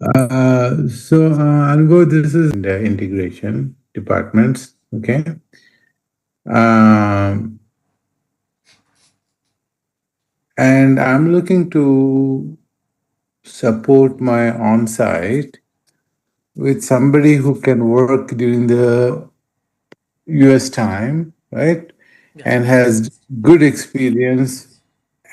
Ango, this is the integration departments. Okay. Um, and I'm looking to support my on site with somebody who can work during the US time, right? Yeah. And has good experience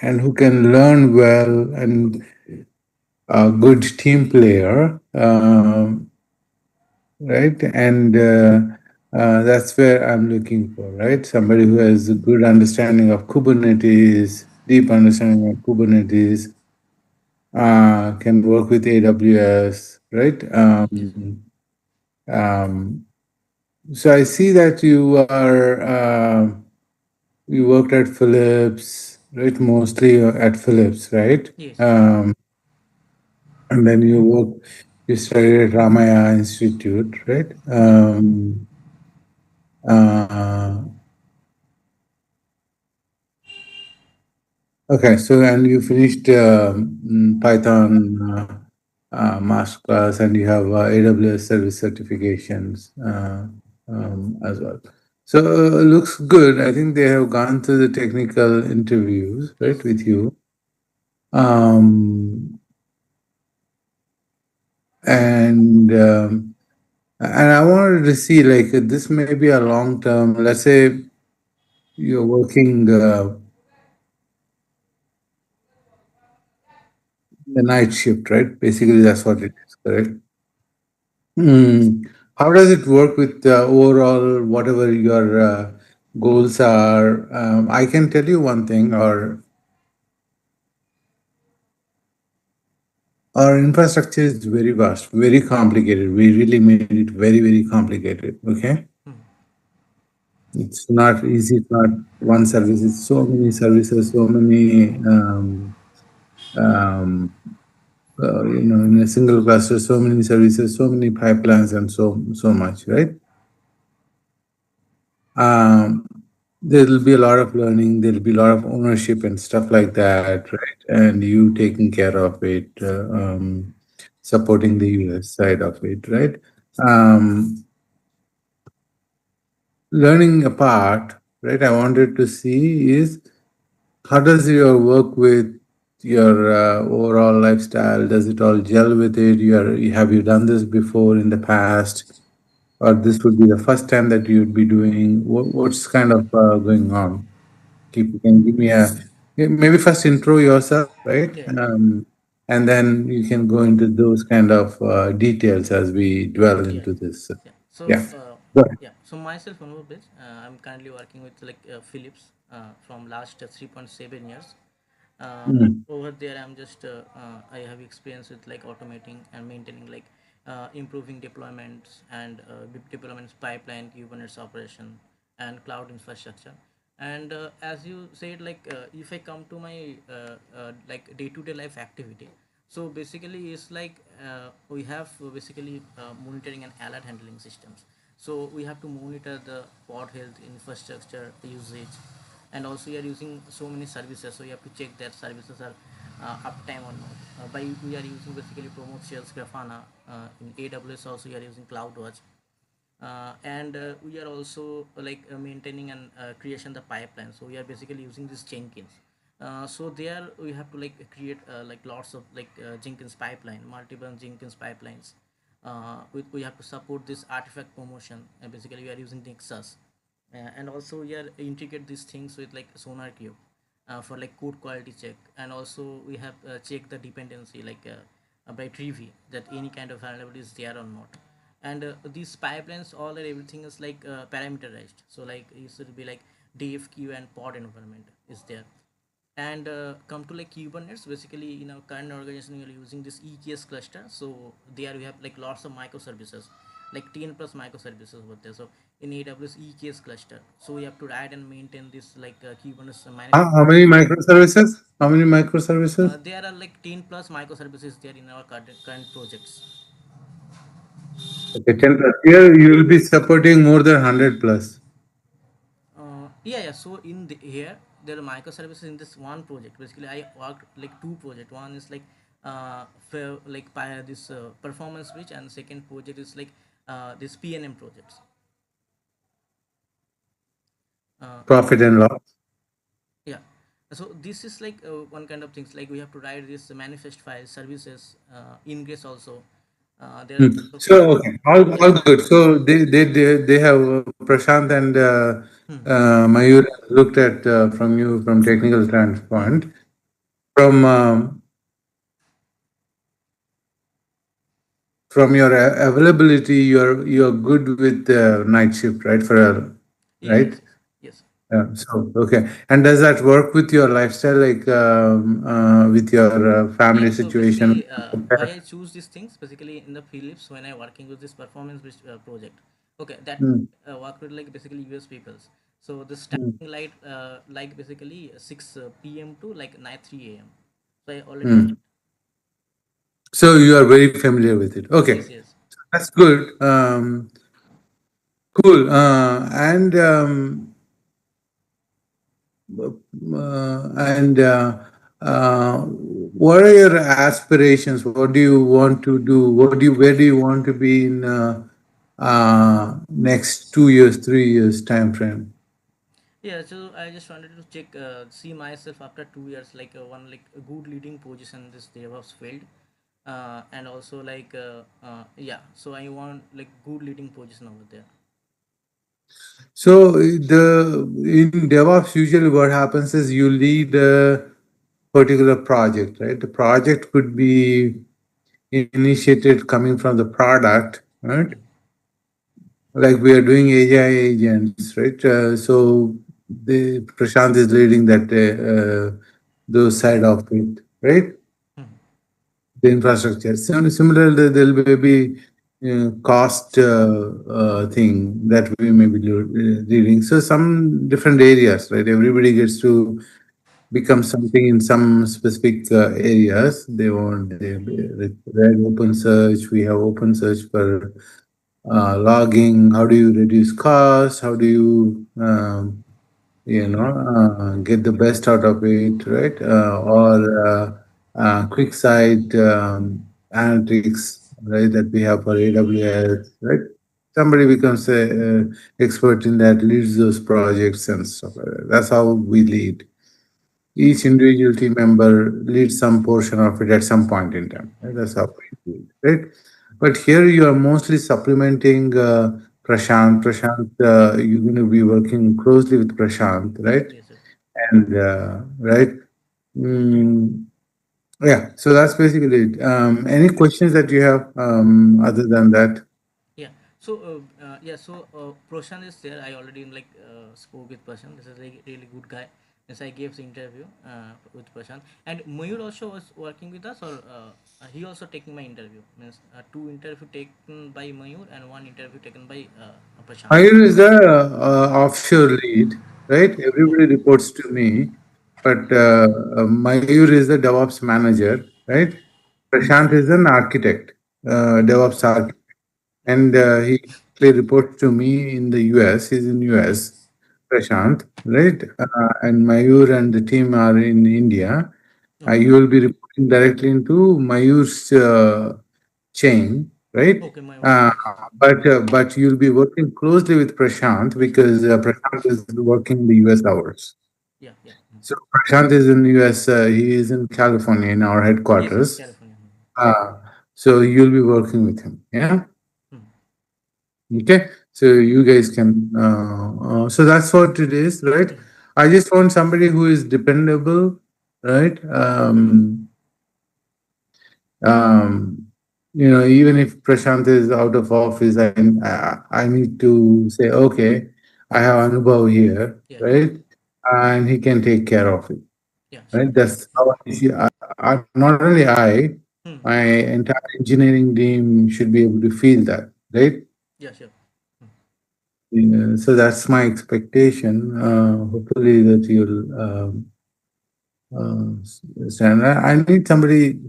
and who can learn well and a good team player, right? And that's where I'm looking for, right? Somebody who has a good understanding of Kubernetes, deep understanding of Kubernetes, can work with AWS, right? Yes. Um, so I see that you worked at Philips, right? Mostly at Philips, right? Yes. And then you studied at Ramaya Institute, right? Yeah. Uh, okay, so and you finished Python masterclass, and you have AWS service certifications as well. So looks good. I think they have gone through the technical interviews, right, Yes. with you. Um, and I wanted to see like this may be a long term. Let's say you're working the night shift, right? Basically, that's what it is, correct? Hmm. How does it work with overall whatever your goals are? I can tell you one thing: our infrastructure is very vast, very complicated. We really made it very, very complicated. Okay, Hmm. it's not easy. It's not one service. It's so many services, so many. Um, in a single cluster, so many services, so many pipelines, and so much, right? Um, there'll be a lot of learning. There'll be a lot of ownership and stuff like that, right? And you taking care of it, supporting the US side of it, right? Um, learning apart, right? I wanted to see is how does your work with your overall lifestyle? Does it all gel with it? Have you done this before in the past, or this would be the first time that you'd be doing? What's kind of going on? If you can give me maybe first intro yourself, right? Yeah. And then you can go into those kind of details as we dwell Yeah. into this. Yeah. So, Yeah. Go ahead. yeah. So myself, Anubhav, I'm currently working with Philips from last 3.7 years. Uh, Mm. over there, I have experience with like automating and maintaining improving deployments and deployments pipeline, Kubernetes operation, and cloud infrastructure. And as you said, if I come to my like day-to-day life activity, so basically it's we have basically monitoring and alert handling systems. So we have to monitor the pod health, infrastructure usage, and also we are using so many services, so you have to check that services are uptime or not. By we are using basically Prometheus, Grafana. In AWS also we are using CloudWatch, and we are also maintaining and creation the pipeline. So we are basically using this Jenkins. So there we have to create lots of Jenkins pipeline, multiple Jenkins pipelines. We have to support this artifact promotion, and basically we are using Nexus, and also we are integrate these things with like Sonar Cube for like code quality check, and also we have checked the dependency by Trivy that any kind of vulnerability is there or not. And these pipelines, all and everything is parameterized, so like it should be like DFQ and pod environment is there. And come to like Kubernetes, basically in our current organization we are using this EKS cluster. So there we have like lots of microservices, like 10 plus microservices over there. So in AWS EKS cluster, so we have to write and maintain this Kubernetes management How many policy. microservices? How many microservices? There are like 10 plus microservices there in our current projects. Okay, 10 plus. Here you will be supporting more than 100 plus. Yeah. So here there are microservices in this one project. Basically, I worked like two project. One is like this performance bridge, and second project is like this PNM projects. Profit and loss. Yeah, so this is like one kind of things, like we have to write this manifest file services ingress also. There are Hmm. also So okay, yeah. all good. So they have Prashant and Hmm. Mayur looked at from you from technical Hmm. standpoint. From your availability, you're good with night shift, right? Right? Yes, yes, yes. So okay, and does that work with your lifestyle, like with your Yeah, family so situation? basically, why I choose these things basically in the Philips when I working with this performance based project. Okay, that Hmm, work with like basically US peoples. So the hmm, starting light like basically 6 p.m. to like 9 3 a.m. So I already hmm. know. So you are very familiar with it. Okay, Yes, yes. that's good. Cool. And and what are your aspirations? What do you want to do? Where do you want to be in next 2 years, 3 years time frame? Yeah, so I just wanted to check, see myself after 2 years, like one like a good leading position in this DevOps field, and also like yeah. So I want like good leading position over there. So the in DevOps, usually what happens is you lead a particular project, right? The project could be initiated coming from the product, right? Hmm. Like we are doing AI agents, right? So the Prashant is leading that those side of it, right? Hmm. The infrastructure. Similarly, there will be cost thing that we may be leading. So some different areas, right? Everybody gets to become something in some specific areas. They want they read open search. We have open search for logging. How do you reduce costs? How do you get the best out of it, right? Or quick site analytics, right? That we have for AWS, right? Somebody becomes a expert in that, leads those projects and stuff like that. That's how we lead. Each individual team member leads some portion of it at some point in time. Right? That's how we lead, right? But here you are mostly supplementing Prashant. Prashant, you're going to be working closely with Prashant, right? Yes, yes. And right, mm, yeah. So that's basically it. Any questions that you have other than that? Yeah. So yeah. So Prashant is there. I already like spoke with Prashant. This is a really good guy. Yes, I gave the interview with Prashant, and Mayur also was working with us, or he also taking my interview. Means two interview taken by Mayur and one interview taken by Prashant. Mayur is the offshore lead, right? Everybody reports to me, but Mayur is the DevOps manager, right? Prashant is an architect, DevOps architect, and he actually reports to me in the US. He's in US, Prashant, right? And Mayur and the team are in India. Okay. You will be reporting directly into Mayur's chain, right? Okay, my Uh, yes. but you'll be working closely with Prashant because Prashant is working the US hours. Yeah, yeah. So Prashant is in US. He is in California in our Yes, yes, headquarters. California. Uh, so you'll be working with him. Yeah. Hmm. Okay. So you guys can. So that's what it is, right? Hmm. I just want somebody who is dependable, right? Um, even if Prashant is out of office, I need to say, okay, I have Anubhav here, Yeah, yeah, right? And he can take care of it, yeah. Sure. right? That's how I see. Not only Hmm. my entire engineering team should be able to feel that, right? Yeah, sure. Hmm. Yeah, so that's my expectation. Hopefully that you'll stand. I need somebody.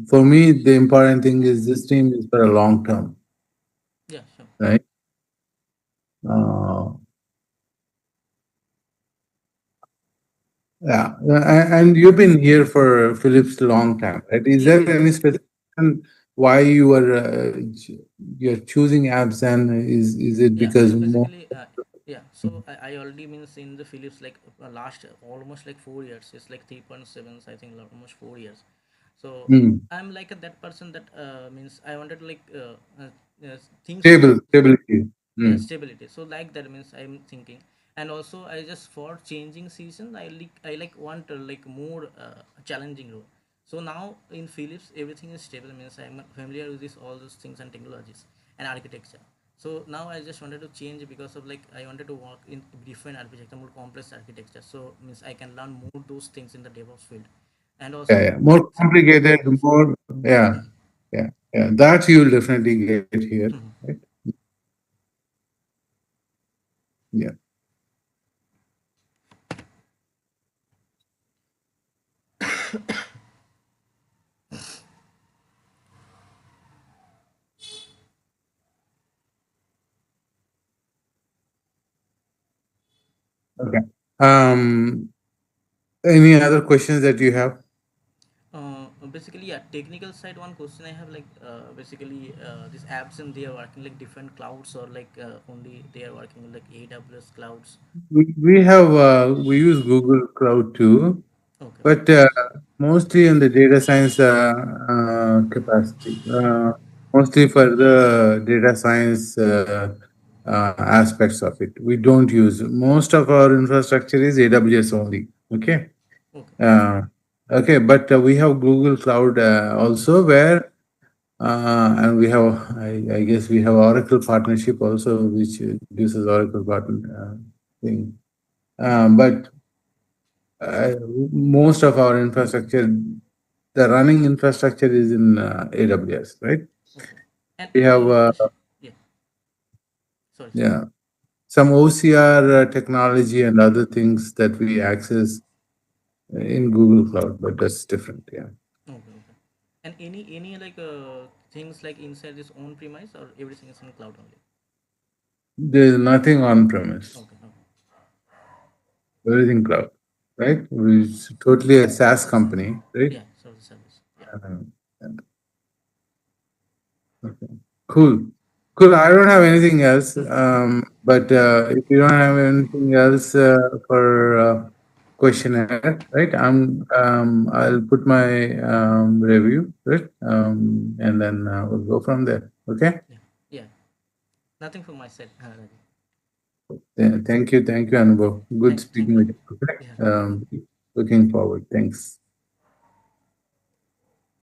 For me, the important thing is this team is for a long term, Yeah, sure. right? Uh, Yeah, and you've been here for Philips long time, right? Is Yes, there yes, any yes. specific reason why you are you're choosing apps, and is it Yeah, because so more? basically, yeah, so I already means in the Philips like last almost like 4 years. It's like 3.7, I think almost 4 years. So Hmm. I'm like that person that means I wanted to like things to be, Stability. yeah, Hmm. stability. So like that means I'm thinking, and also I just for changing season I like want like more challenging role. So now in Philips everything is stable, means I'm familiar with this all those things and technologies and architecture. So now I just wanted to change because of like I wanted to work in different architecture, more complex architecture, so means I can learn more those things in the DevOps field. And Yeah, also yeah. More complicated, yes. more. Yeah, yeah, yeah. That you'll definitely get here, Mhm. right? Yeah. Okay. Um. Any other questions that you have? Basically, yeah, technical side. One question I have like basically these apps and they are working like different clouds or like only they are working like AWS clouds. We have we use Google Cloud too, Okay, but mostly in the data science capacity. Mostly for the data science aspects of it. We don't use most of our infrastructure is AWS only. Okay. okay, Uh, okay, but we have Google Cloud also where and we have, I guess we have Oracle partnership also, which gives us Oracle partner thing. But uh, most of our infrastructure, the running infrastructure is in AWS, right? okay. And We have, yeah, sorry, sorry. yeah, some OCR technology and other things that we access in Google Cloud, but that's different. Yeah, Okay, okay. And any like things like inside this own premise or everything is in cloud only. there's nothing on premise, Okay, okay. everything cloud, right? It's totally a SaaS company, right? Yeah, service. Yeah. Um, Okay. Cool. Cool. I don't have anything else. But if you don't have anything else for questionnaire, right? I'll put my review, right? And then we'll go from there. Okay. Yeah, yeah. Nothing from my side. Rajiv. Thank you, Anubhav. Good Thank speaking you. with you. Okay. Yeah. Looking forward. Thanks.